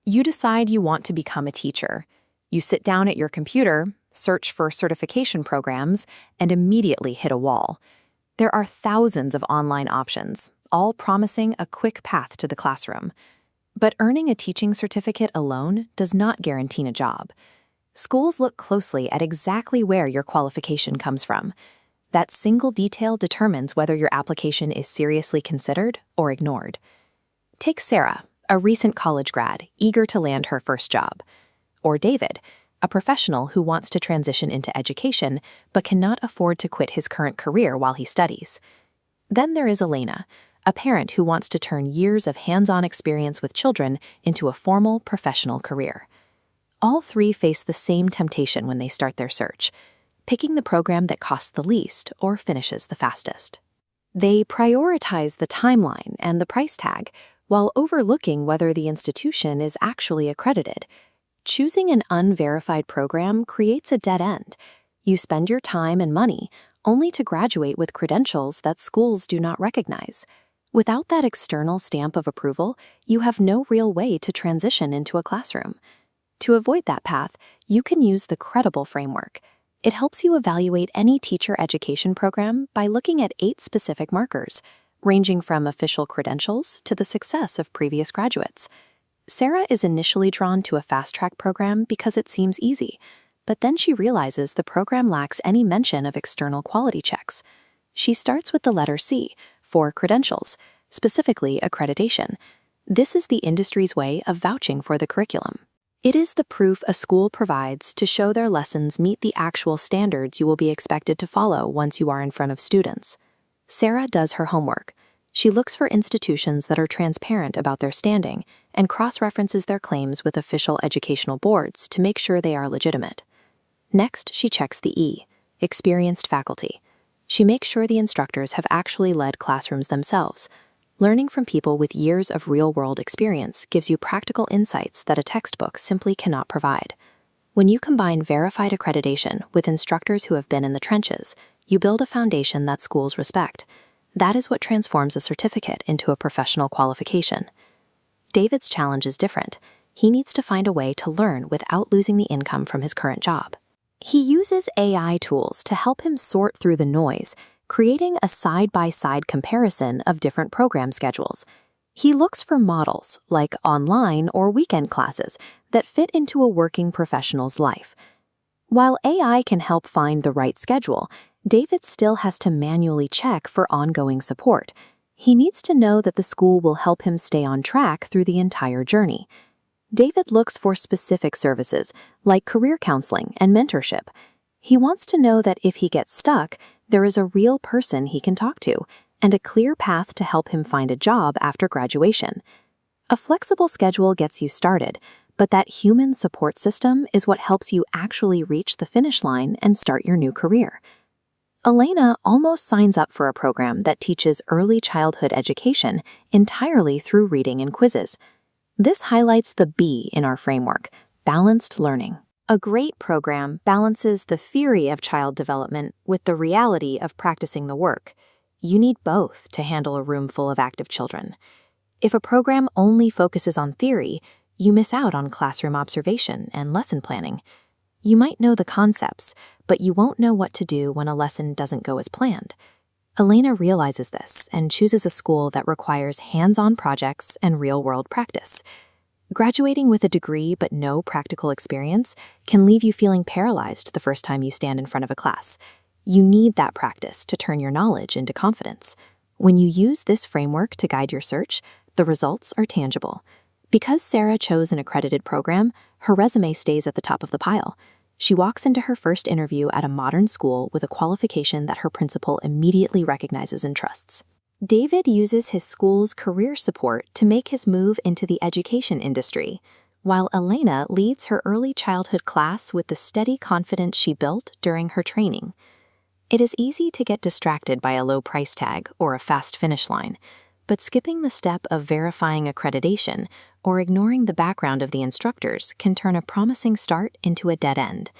You decide you want to become a teacher. You sit down at your computer, search for certification programs, and immediately hit a wall. There are thousands of online options, all promising a quick path to the classroom. But earning a teaching certificate alone does not guarantee a job. Schools look closely at exactly where your qualification comes from. That single detail determines whether your application is seriously considered or ignored. Take Sarah, a recent college grad eager to land her first job. Or David, a professional who wants to transition into education but cannot afford to quit his current career while he studies. Then there is Elena, a parent who wants to turn years of hands-on experience with children into a formal professional career. All three face the same temptation when they start their search, picking the program that costs the least or finishes the fastest. They prioritize the timeline and the price tag, while overlooking whether the institution is actually accredited. Choosing an unverified program creates a dead end. You spend your time and money only to graduate with credentials that schools do not recognize. Without that external stamp of approval, you have no real way to transition into a classroom. To avoid that path, you can use the Credible framework. It helps you evaluate any teacher education program by looking at 8 specific markers, ranging from official credentials to the success of previous graduates. Sarah is initially drawn to a fast-track program because it seems easy, but then she realizes the program lacks any mention of external quality checks. She starts with the letter C for credentials, specifically accreditation. This is the industry's way of vouching for the curriculum. It is the proof a school provides to show their lessons meet the actual standards you will be expected to follow once you are in front of students. Sarah does her homework. She looks for institutions that are transparent about their standing and cross-references their claims with official educational boards to make sure they are legitimate. Next, she checks the E, experienced faculty. She makes sure the instructors have actually led classrooms themselves. Learning from people with years of real-world experience gives you practical insights that a textbook simply cannot provide. When you combine verified accreditation with instructors who have been in the trenches, you build a foundation that schools respect. That is what transforms a certificate into a professional qualification. David's challenge is different. He needs to find a way to learn without losing the income from his current job. He uses AI tools to help him sort through the noise, creating a side-by-side comparison of different program schedules. He looks for models, like online or weekend classes, that fit into a working professional's life. While AI can help find the right schedule, David still has to manually check for ongoing support. He needs to know that the school will help him stay on track through the entire journey. David looks for specific services, like career counseling and mentorship. He wants to know that if he gets stuck, there is a real person he can talk to, and a clear path to help him find a job after graduation. A flexible schedule gets you started, but that human support system is what helps you actually reach the finish line and start your new career. Elena almost signs up for a program that teaches early childhood education entirely through reading and quizzes. This highlights the B in our framework, balanced learning. A great program balances the theory of child development with the reality of practicing the work. You need both to handle a room full of active children. If a program only focuses on theory, you miss out on classroom observation and lesson planning. You might know the concepts, but you won't know what to do when a lesson doesn't go as planned. Elena realizes this and chooses a school that requires hands-on projects and real-world practice. Graduating with a degree but no practical experience can leave you feeling paralyzed the first time you stand in front of a class. You need that practice to turn your knowledge into confidence. When you use this framework to guide your search, the results are tangible. Because Sarah chose an accredited program, her resume stays at the top of the pile. She walks into her first interview at a modern school with a qualification that her principal immediately recognizes and trusts. David uses his school's career support to make his move into the education industry, while Elena leads her early childhood class with the steady confidence she built during her training. It is easy to get distracted by a low price tag or a fast finish line, but skipping the step of verifying accreditation or ignoring the background of the instructors can turn a promising start into a dead end.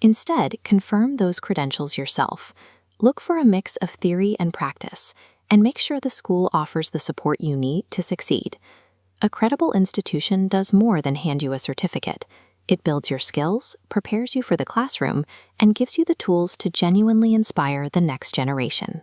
Instead, confirm those credentials yourself. Look for a mix of theory and practice, and make sure the school offers the support you need to succeed. A credible institution does more than hand you a certificate. It builds your skills, prepares you for the classroom, and gives you the tools to genuinely inspire the next generation.